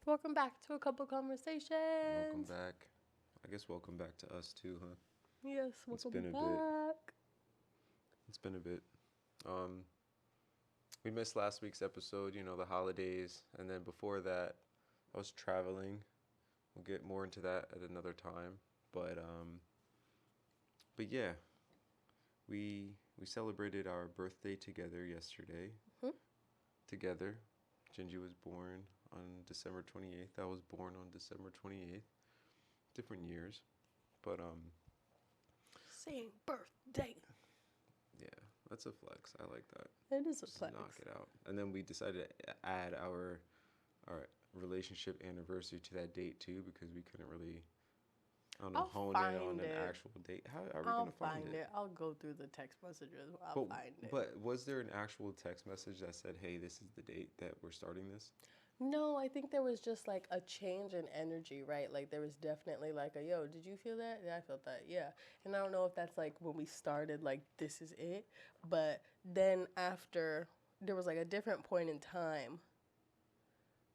Welcome back to a couple conversations. Welcome back. I guess welcome back to us too, huh? Yes, welcome been a back. bit. It's been a bit. We missed last week's episode, the holidays, and then before that, I was traveling. We'll get more into that at another time, but yeah, we celebrated our birthday together yesterday. Mhm. Together, Jinji was born on December 28th. I was born on December 28th. Different years, but Same birthday. yeah, that's a flex. I like that. It is a Just flex. knock it out. And then we decided to add our relationship anniversary to that date too, because we couldn't really, I don't know, I'll hone in find on an it. actual date. How are we I'll gonna find it? I'll go through the text messages. I'll find it. But was there an actual text message that said, "Hey, this is the date that we're starting this"? No, I think there was just like a change in energy, right? Like there was definitely like a, yo, did you feel that? Yeah, I felt that. Yeah. And I don't know if that's like when we started, like this is it. But then after, there was like a different point in time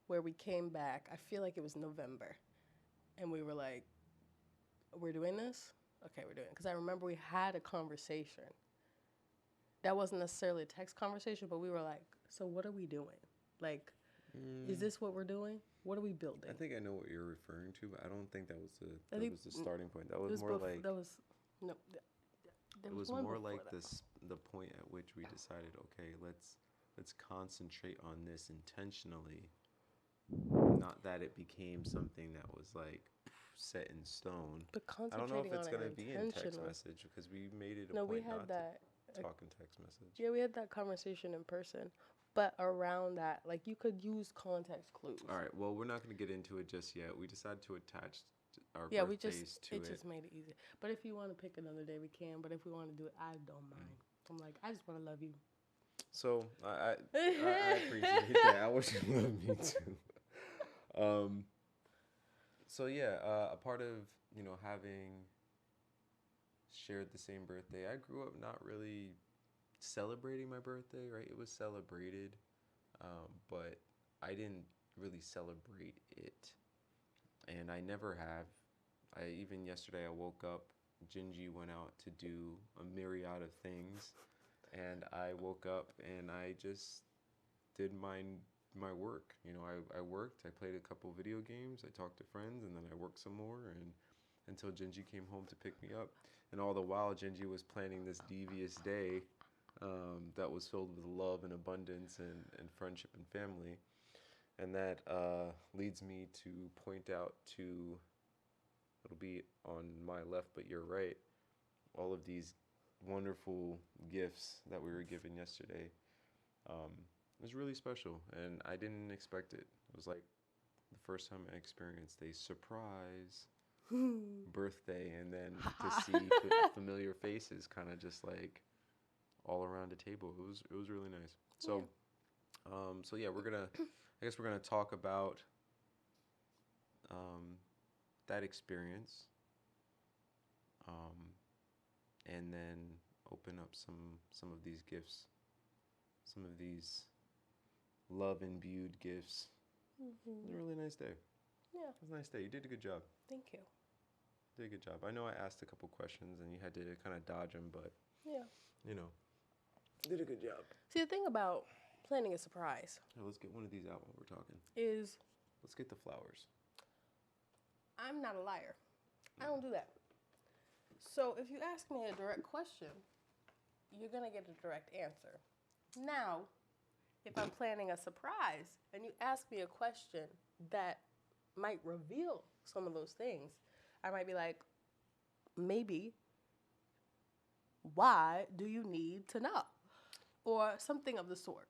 where we came back. I feel like it was November. And we were like, we're doing this? Okay, we're doing it. Because I remember we had a conversation. That wasn't necessarily a text conversation, but we were like, so what are we doing? Like, is this what we're doing? What are we building? I think I know what you're referring to, but I don't think that was the think starting point. That was more like that was no. There it was one more before like that. the point at which we decided, okay, let's concentrate on this intentionally. Not that it became something that was like set in stone. But I don't know if concentrating it's on gonna it be in text intentionally. message because we made it a No, we point had not that. to talk in text message. Yeah, we had that conversation in person. But around that, like you could use context clues. All right. Well, we're not gonna get into it just yet. We decided to attach our Yeah, birthdays to it. just made it easy. But if you want to pick another day, we can. But if we want to do it, I don't mind. I'm like, I just want to love you. So I appreciate that. I wish you loved me too. So yeah, a part of having shared the same birthday, I grew up not really celebrating my birthday. Right, it was celebrated, but I didn't really celebrate it, and I never have. I even yesterday I woke up. Jinji went out to do a myriad of things, and I woke up and I just did my work. I worked. I played a couple video games. I talked to friends, and then I worked some more, and until Jinji came home to pick me up. And all the while, Jinji was planning this devious day that was filled with love and abundance and friendship and family. And that leads me to point out to, it'll be on my left, but you're right, all of these wonderful gifts that we were given yesterday. It was really special, and I didn't expect it. It was like the first time I experienced a surprise birthday, and then to see familiar faces, kind of just like all around the table. It was really nice. So, so yeah, I guess we're gonna talk about that experience, and then open up some of these gifts, some of these love imbued gifts. It was a really nice day. Yeah. It was a nice day. You did a good job. Thank you. Did a good job. I know I asked a couple questions and you had to kind of dodge them, but Yeah. Did a good job. See, the thing about planning a surprise Let's get one of these out while we're talking. is Let's get the flowers. I'm not a liar. I don't do that. So if you ask me a direct question, you're going to get a direct answer. Now, if I'm planning a surprise and you ask me a question that might reveal some of those things, I might be like, maybe, why do you need to know? Or something of the sort,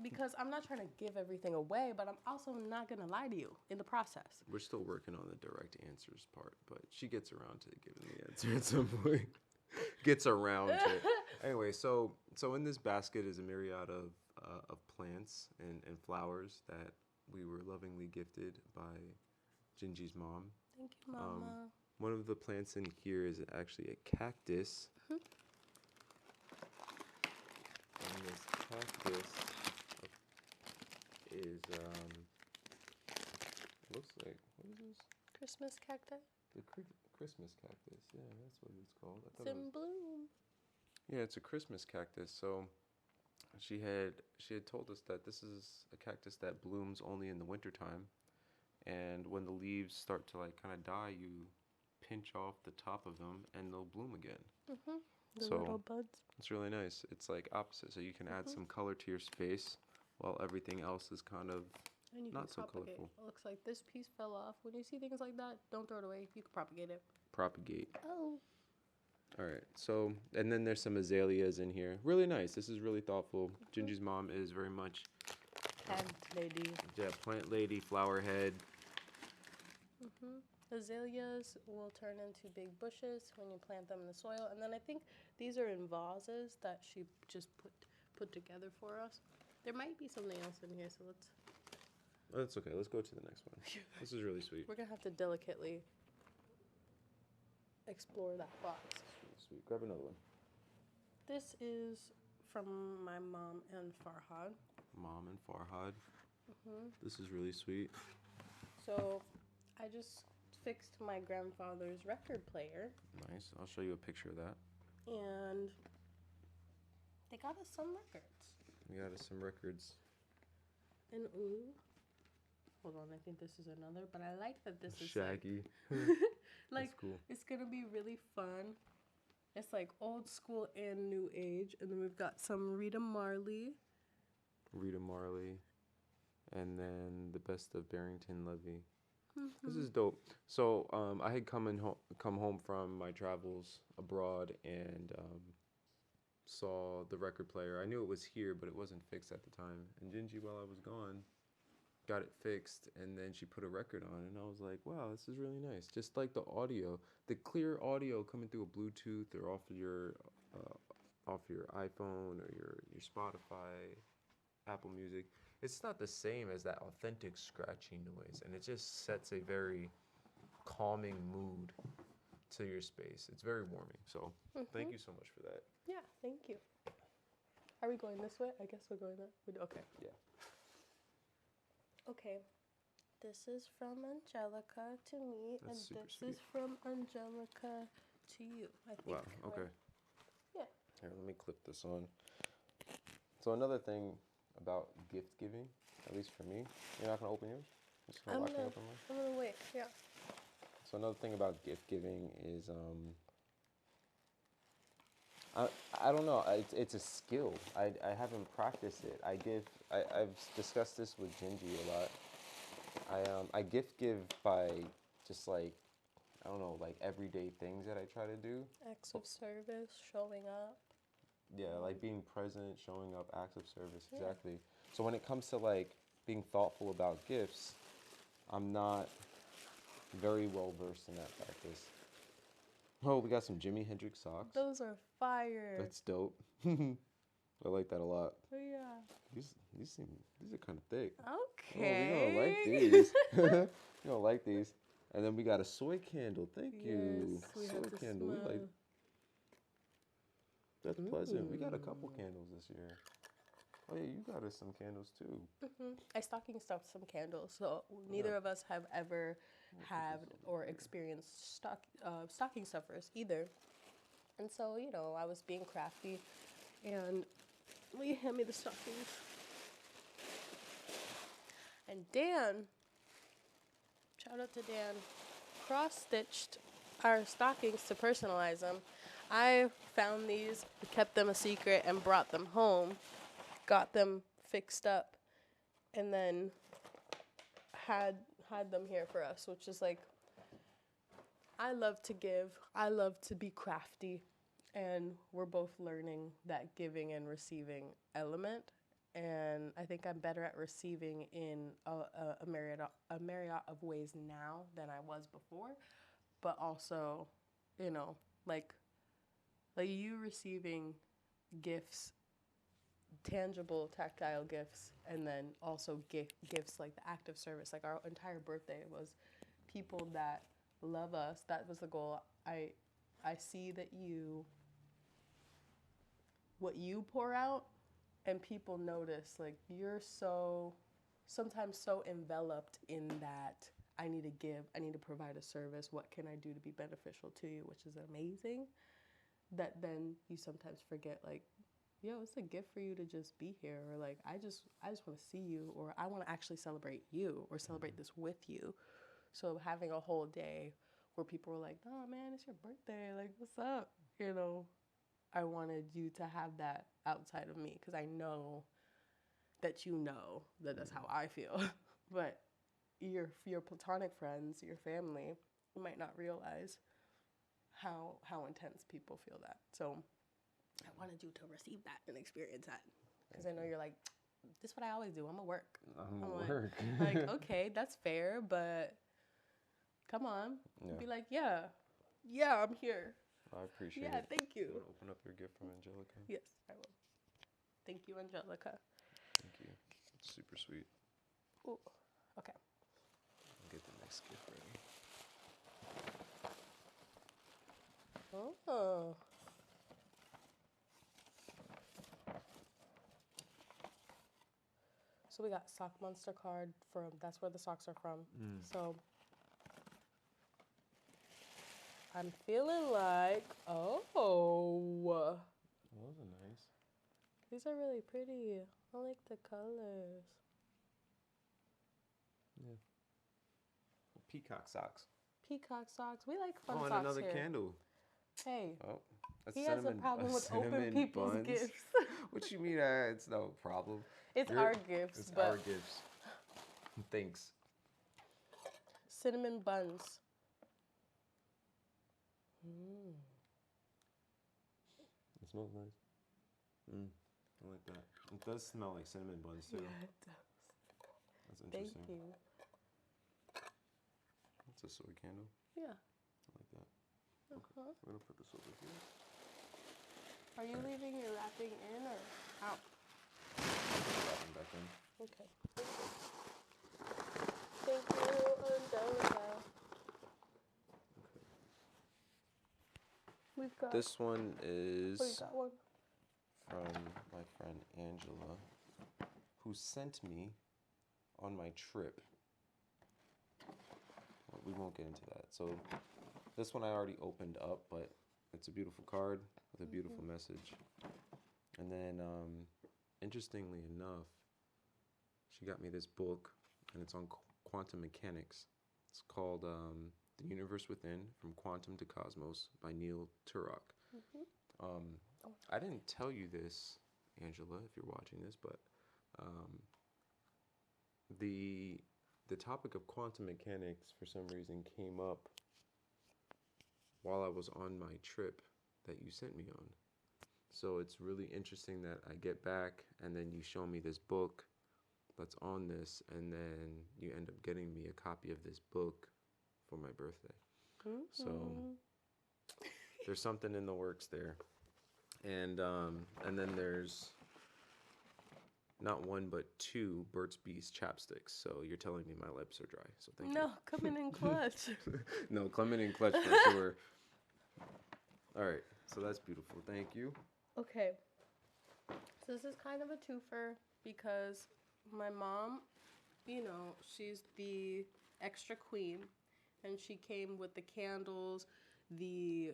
because I'm not trying to give everything away, but I'm also not going to lie to you in the process. We're still working on the direct answers part, but she gets around to giving the answer at some point. Gets around to it. Anyway, so in this basket is a myriad of plants and flowers that we were lovingly gifted by Jinji's mom. Thank you, Mama. One of the plants in here is actually a cactus. And this cactus is Looks like, what is this? Christmas cacti. The Christmas cactus. Yeah, that's what it's called. I It's thought it in was. bloom. Yeah, it's a Christmas cactus. So she had told us that this is a cactus that blooms only in the wintertime, and when the leaves start to like kind of die, you pinch off the top of them and they'll bloom again. Mhm. The So little buds. it's really nice. It's like opposite, so you can add some color to your space while everything else is kind of And you can not so propagate. colorful. It looks like this piece fell off. When you see things like that, don't throw it away. You can propagate it. Propagate. Oh. All right. So, and then there's some azaleas in here. Really nice. This is really thoughtful. Jinji's mom is very much Plant lady. plant lady, flower head. Azaleas will turn into big bushes when you plant them in the soil. And then I think these are in vases that she just put together for us. There might be something else in here, so let's... That's okay. Let's go to the next one. This is really sweet. We're going to have to delicately explore that box. Sweet. Grab another one. This is from my mom and Farhad. Mom and Farhad. This is really sweet. So I just fixed my grandfather's record player. Nice. I'll show you a picture of that. And they got us some records. We got us some records. And ooh. Hold on, I think this is another, but I like that this is Shaggy. like That's cool. it's gonna be really fun. It's like old school and new age. And then we've got some Rita Marley. Rita Marley. And then the best of Barrington Levy. This is dope. So I had come home from my travels abroad and saw the record player. I knew it was here, but it wasn't fixed at the time. And Jinji, while I was gone, got it fixed, and then she put a record on, and I was like, wow, this is really nice. Just like the audio, the clear audio coming through a Bluetooth or off your iPhone or your Spotify, Apple Music. It's not the same as that authentic scratchy noise, and it just sets a very calming mood to your space. It's very warming. So thank you so much for that. Yeah, thank you. Are we going this way? I guess we're going that way. Okay. Yeah. Okay. This is from Angelica to me, That's and super this sweet. is from Angelica to you, I think. Wow. Okay. right? Yeah. Here, let me clip this on. So another thing about gift giving, at least for me, you're not gonna open yours. You're just gonna watch me open mine. I'm gonna wait. Yeah. So another thing about gift giving is I don't know. It's a skill. I haven't practiced it. I've discussed this with Jinji a lot. I gift give by just like, I don't know, like everyday things that I try to do. Acts of service, showing up. Yeah, like being present, showing up, acts of service, Yeah. exactly. So when it comes to like being thoughtful about gifts, I'm not very well versed in that practice. Oh, we got some Jimi Hendrix socks. Those are fire. That's dope. I like that a lot. Yeah. These are kind of thick. Okay. Oh, you're gonna like these. You're gonna like these. And then we got a soy candle. Thank you. Yes, we Soy have to candle. We like. smell. That's pleasant. We got a couple candles this year. Oh yeah, you got us some candles too. I stocking stuffed some candles, so neither of us have ever had or experienced stocking stuffers either. And so, you know, I was being crafty, and will you hand me the stockings? And Dan, shout out to Dan, cross-stitched our stockings to personalize them. I found these, kept them a secret, and brought them home, got them fixed up, and then had them here for us, which is like, I love to give, I love to be crafty, and we're both learning that giving and receiving element. And I think I'm better at receiving in a myriad of ways now than I was before, but also, you know, like you receiving gifts, tangible, tactile gifts, and then also gifts like the act of service. Like our entire birthday was people that love us. That was the goal. I see that what you pour out, and people notice, like, you're sometimes so enveloped in that I need to give, I need to provide a service. What can I do to be beneficial to you? Which is amazing. That then you sometimes forget, like, yo, it's a gift for you to just be here, or like, I just want to see you, or I want to actually celebrate you or celebrate this with you. So having a whole day where people were like, oh man, it's your birthday, like, what's up? You know, I wanted you to have that outside of me, because I know that that's how I feel. But your platonic friends, your family, you might not realize how intense people feel that. So I wanted you to receive that and experience that, because I know you're like, this is what I always do. I'm gonna work. I'm gonna work. Like, okay, that's fair, but come on. Yeah. Be like, yeah, I'm here. I appreciate it. Yeah, thank you. You want to open up your gift from Angelica? Yes, I will. Thank you, Angelica. Thank you. It's super sweet. Ooh, okay. I'll get the next gift ready. Oh. So we got Sock Monster card from, that's where the socks are from. So I'm feeling like, oh. Those are nice. These are really pretty. I like the colors. Yeah. Peacock socks. Peacock socks. We like fun and socks another here. candle. Hey. Oh, that's He has a problem with open people's buns. gifts. What you mean? It's no problem. It's our gifts. It's but our gifts. Thanks. Cinnamon buns. It smells nice. I like that. It does smell like cinnamon buns too. Yeah, it does. That's interesting. Thank you. It's a soy candle. Yeah. I like that. Okay. We're gonna put this over here. Are you leaving your wrapping in or out? Wrapping back in. Okay. Thank you, Angelica. Okay. We've got. This one is We got one. from my friend Angela, who sent me on my trip. Well, we won't get into that. So this one I already opened up, but it's a beautiful card with a beautiful message. And then, interestingly enough, she got me this book, and it's on quantum mechanics. It's called The Universe Within, From Quantum to Cosmos by Neil Turok. I didn't tell you this, Angela, if you're watching this, but the topic of quantum mechanics for some reason came up while I was on my trip that you sent me on. So it's really interesting that I get back and then you show me this book that's on this, and then you end up getting me a copy of this book for my birthday. So there's something in the works there. And then there's not one but two Burt's Bees chapsticks. So you're telling me my lips are dry. So thank you. No, coming in clutch. No, coming in clutch for sure. All right, so that's beautiful. Thank you. Okay. So this is kind of a twofer because my mom, you know, she's the extra queen, and she came with the candles, she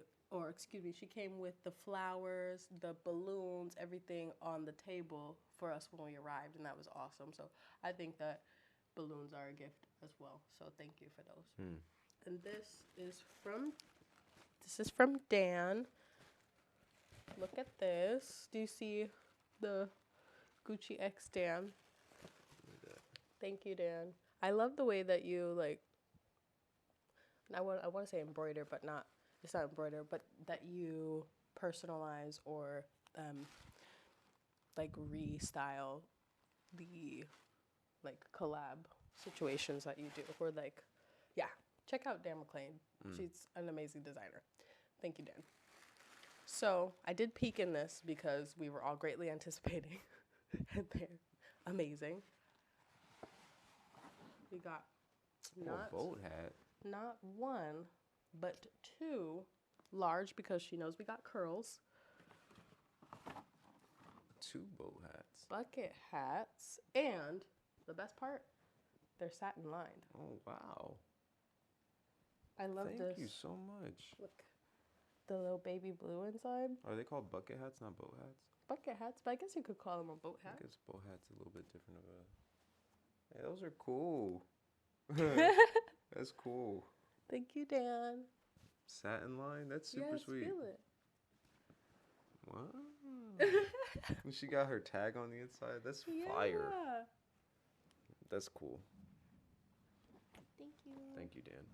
came with the flowers, the balloons, everything on the table for us when we arrived, and that was awesome. So I think that balloons are a gift as well. So thank you for those. And this is from Dan. Look at this. Do you see the Gucci X Dan? Thank you, Dan. I love the way that you like. I want to say embroider, but not. It's not embroider, but that you personalize or like restyle the like collab situations that you do. Or like, yeah, check out Dan McLean. She's an amazing designer. Thank you, Dan. So I did peek in this because we were all greatly anticipating, and they're amazing. We got A boat hat. not one, but two large, because she knows we got curls. Two boat hats. Bucket hats, and the best part, they're satin lined. Oh, wow. I love Thank this. you so much. Look, the little baby blue inside. Are they called bucket hats, not boat hats? Bucket hats, but I guess you could call them a boat I hat. guess boat hat's a little bit different of a. Hey, those are cool. That's cool. Thank you, Dan. Satin line? That's super Yes, sweet. feel it. Wow. She got her tag on the inside. That's fire. Yeah. That's cool. Thank you. Thank you, Dan.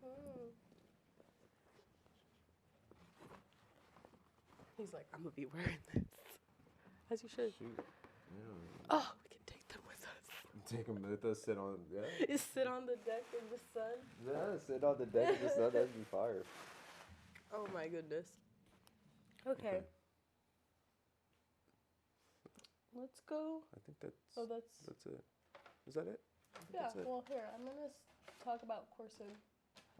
Mhm. He's like, I'm gonna be wearing this. As you should. Shoot. Yeah. Oh, we can take them with us. Take them with us, sit on. Yeah. You sit on the deck in the sun. Yeah, sit on the deck of the sun. That'd be fire. Oh my goodness. Okay. Let's go. I think that's. Oh, that's it. Is that it? yeah. That's it. Well, here I'm gonna talk about coursing.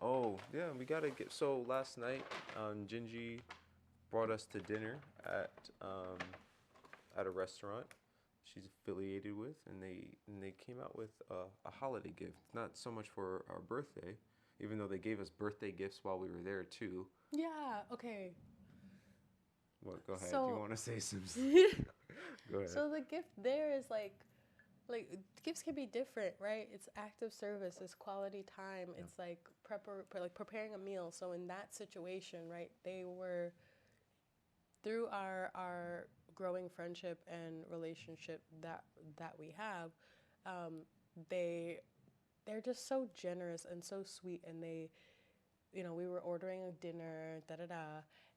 Oh yeah, we gotta get. So last night, Jinji brought us to dinner at a restaurant she's affiliated with, and they came out with a holiday gift. Not so much for our birthday, even though they gave us birthday gifts while we were there too. Yeah. Okay. What? Go ahead. So- You want to say something? Go ahead. So the gift there is like gifts can be different, right? It's act of service, it's quality time, it's like preparing a meal. So in that situation, right, they were through our growing friendship and relationship that we have, they're just so generous and so sweet, and they, we were ordering a dinner,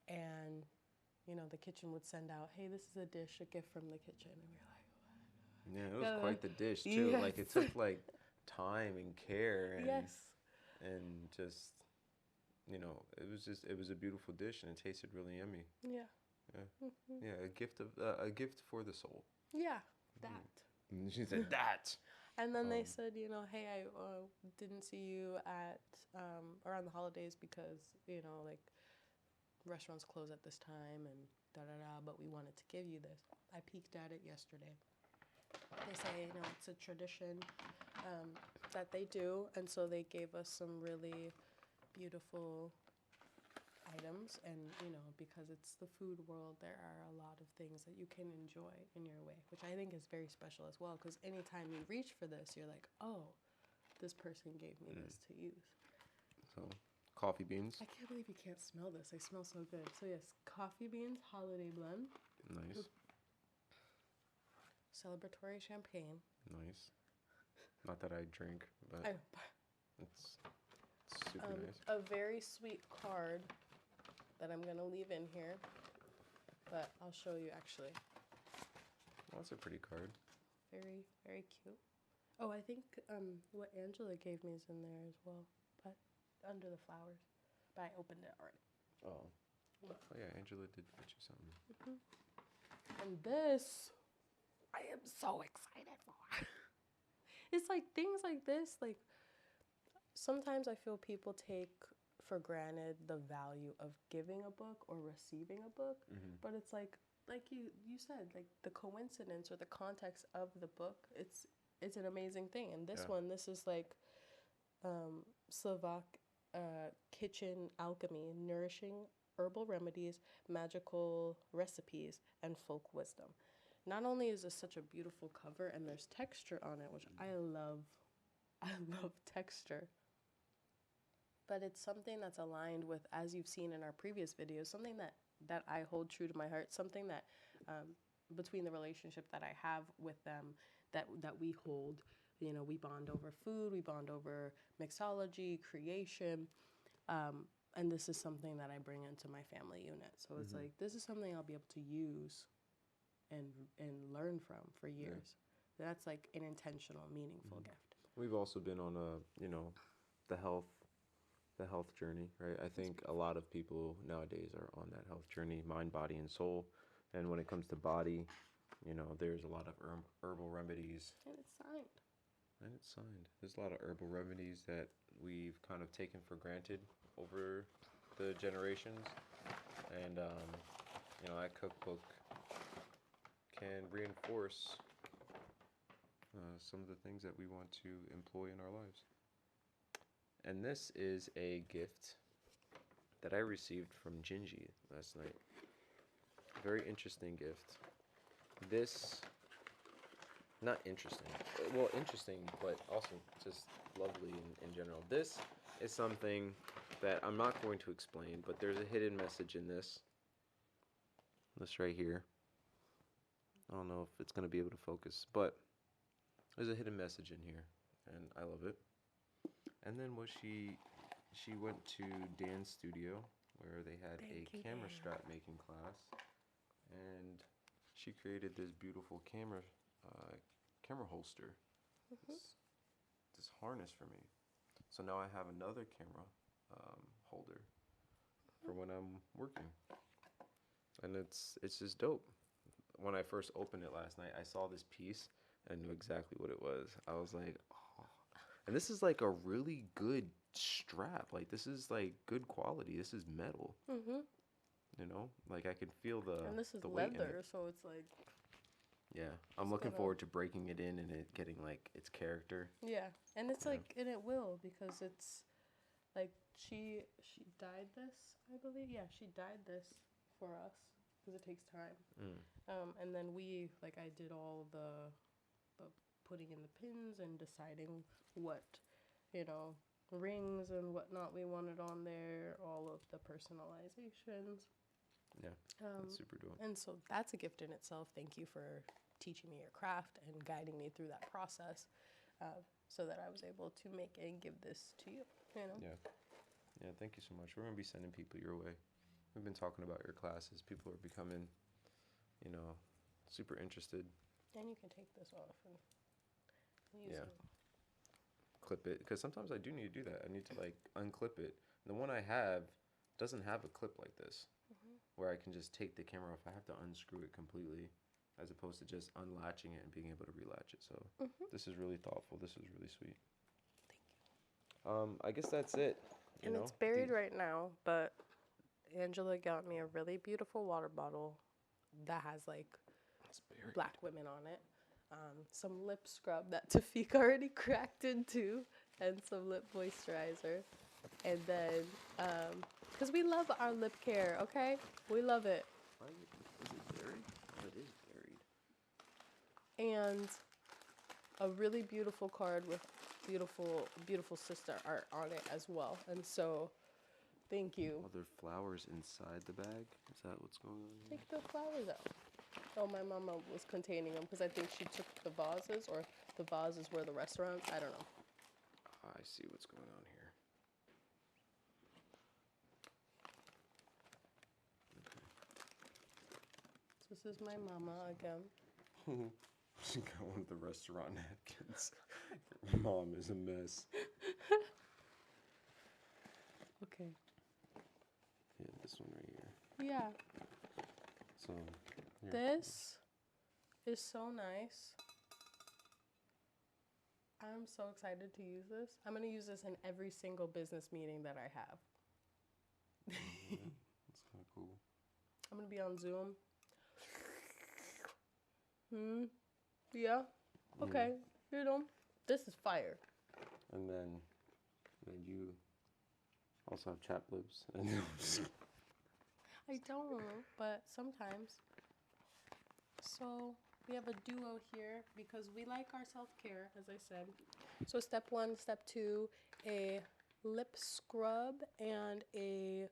and the kitchen would send out, hey, this is a dish, a gift from the kitchen, and we were like. Yeah, it was quite the dish too. Yes. Like it took like time and care and and just it was a beautiful dish, and it tasted really yummy. Yeah. Yeah. Mm-hmm. Yeah, a gift for the soul. Yeah, that. And she said that. And then they said, hey, I didn't see you at around the holidays because like restaurants close at this time and but we wanted to give you this. I peeked at it yesterday. They say, it's a tradition that they do, and so they gave us some really beautiful items, and because it's the food world, there are a lot of things that you can enjoy in your way, which I think is very special as well, because anytime you reach for this, you're like, oh, this person gave me this to use. So, coffee beans. I can't believe you can't smell this. They smell so good. So yes, coffee beans, holiday blend. Nice. Celebratory champagne. Nice. Not that I drink, but it's super nice. A very sweet card that I'm gonna leave in here, but I'll show you actually. Well, that's a pretty card. Very, very cute. Oh, I think what Angela gave me is in there as well, but under the flowers. But I opened it already. Oh. Oh yeah, Angela did get you something. Mm-hmm. And this, I am so excited for. It's like things like this, like sometimes I feel people take for granted the value of giving a book or receiving a book, but it's like you said, like the coincidence or the context of the book, it's an amazing thing. And this is like Slovak kitchen alchemy, nourishing herbal remedies, magical recipes, and folk wisdom. Not only is this such a beautiful cover, and there's texture on it, which I love texture, but it's something that's aligned with, as you've seen in our previous videos, something that I hold true to my heart, something that between the relationship that I have with them, that we hold, we bond over food, we bond over mixology, creation, and this is something that I bring into my family unit. So it's like, this is something I'll be able to use and learn from for years. Yeah. That's like an intentional, meaningful gift. We've also been on the health journey, right? I think a lot of people nowadays are on that health journey, mind, body, and soul. And when it comes to body, there's a lot of herbal remedies. And it's signed. There's a lot of herbal remedies that we've kind of taken for granted over the generations. And, that cookbook can reinforce some of the things that we want to employ in our lives. And this is a gift that I received from Jinji last night. Very interesting gift. This, not interesting, well, interesting, but also just lovely in general. This is something that I'm not going to explain, but there's a hidden message in this. This right here. I don't know if it's going to be able to focus, but there's a hidden message in here, and I love it. And then what she went to Dan's studio where they had a camera strap making class, and she created this beautiful camera holster, this harness for me. So now I have another camera holder for when I'm working, and it's just dope. When I first opened it last night, I saw this piece and I knew exactly what it was. I was like, oh. And this is like a really good strap. Like, this is like good quality. This is metal. You know, like I can feel the and this is the weight in leather, it. so it's like, Yeah, I'm looking forward to breaking it in and it getting like its character. yeah, and it's like, and it will, because it's like she dyed this, I believe. Yeah, she dyed this for us because it takes time. And then I did all the putting in the pins and deciding what, rings and whatnot we wanted on there, all of the personalizations. Yeah, that's super dope. And so that's a gift in itself. Thank you for teaching me your craft and guiding me through that process, so that I was able to make and give this to you. Yeah, thank you so much. We're gonna be sending people your way. We've been talking about your classes. People are becoming, super interested. And you can take this off and use it. Clip it, because sometimes I do need to do that. I need to like unclip it. And the one I have doesn't have a clip like this, where I can just take the camera off. I have to unscrew it completely, as opposed to just unlatching it and being able to relatch it. So this is really thoughtful. This is really sweet. Thank you. I guess that's it. And it's buried right now, but Angela got me a really beautiful water bottle that has like black women on it. Some lip scrub that Tawfiq already cracked into, and some lip moisturizer. And then, because we love our lip care, okay? We love it. Is it buried? Oh, it is buried. And a really beautiful card with beautiful, beautiful sister art on it as well. And so, thank you. Are there flowers inside the bag? Is that what's going on here? Take the flowers out. Oh, my mama was containing them because I think she took the vases, or the vases were the restaurants. I don't know. I see what's going on here. So this is my mama again. She got one of the restaurant napkins. Your mom is a mess. Okay. Yeah, this one right here. Yeah. So, here. This is so nice. I'm so excited to use this. I'm going to use this in every single business meeting that I have. Yeah, that's kind of cool. I'm going to be on Zoom. Yeah. Okay. This is fire. And then you also have chapped lips. I don't, but sometimes. So we have a duo here because we like our self-care, as I said. So step 1, step 2, a lip scrub and a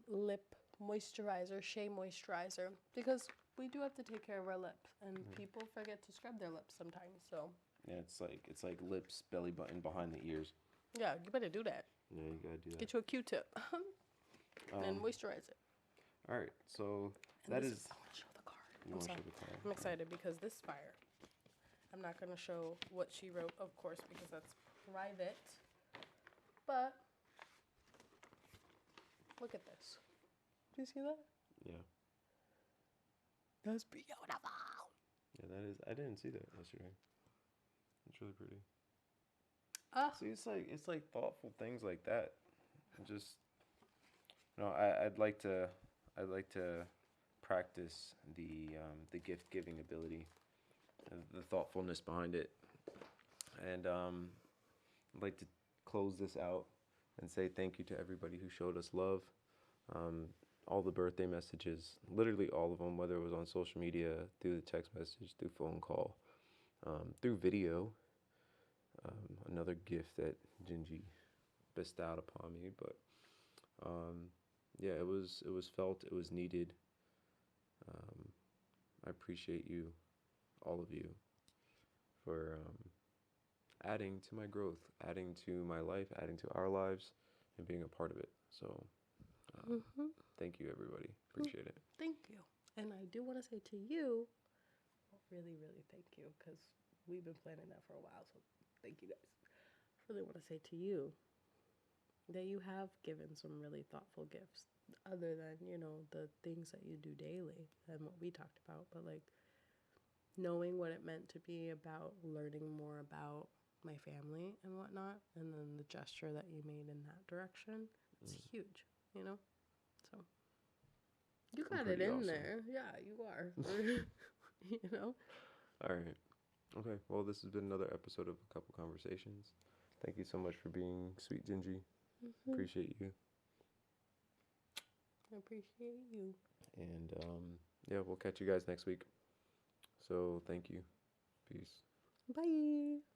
lip moisturizer, shea moisturizer, because we do have to take care of our lips, and people forget to scrub their lips sometimes. So yeah, it's like lips, belly button, behind the ears. yeah, you better do that. Yeah, you gotta do that. Get you a Q-tip and moisturize it. All right, so and that is. is. I want to show the card. You want to show the card? I'm excited because this fire. I'm not going to show what she wrote, of course, because that's private. But look at this. Do you see that? Yeah. That's beautiful. Yeah, that is. I didn't see that yesterday. It's really pretty. See, it's like thoughtful things like that. Just, I'd like to practice the gift giving ability, the thoughtfulness behind it, and I'd like to close this out and say thank you to everybody who showed us love. Um, all the birthday messages, literally all of them, whether it was on social media, through the text message, through phone call, through video. Another gift that Jinji bestowed upon me, but yeah, it was felt, it was needed. Um, I appreciate you, all of you, for adding to my growth, adding to my life, adding to our lives, and being a part of it. So, thank you, everybody. Appreciate it. Thank you. And I do want to say to you, really, really thank you, because we've been planning that for a while. So thank you guys. I really want to say to you that you have given some really thoughtful gifts, other than, the things that you do daily and what we talked about, but like knowing what it meant to be about learning more about my family and whatnot, and then the gesture that you made in that direction, it's huge, So you got it in awesome. there. Yeah, you are. All right. Okay. Well, this has been another episode of A Couple Conversations. Thank you so much for being sweet, Jinji. Appreciate you. I appreciate you. And yeah, we'll catch you guys next week. So thank you. Peace. Bye.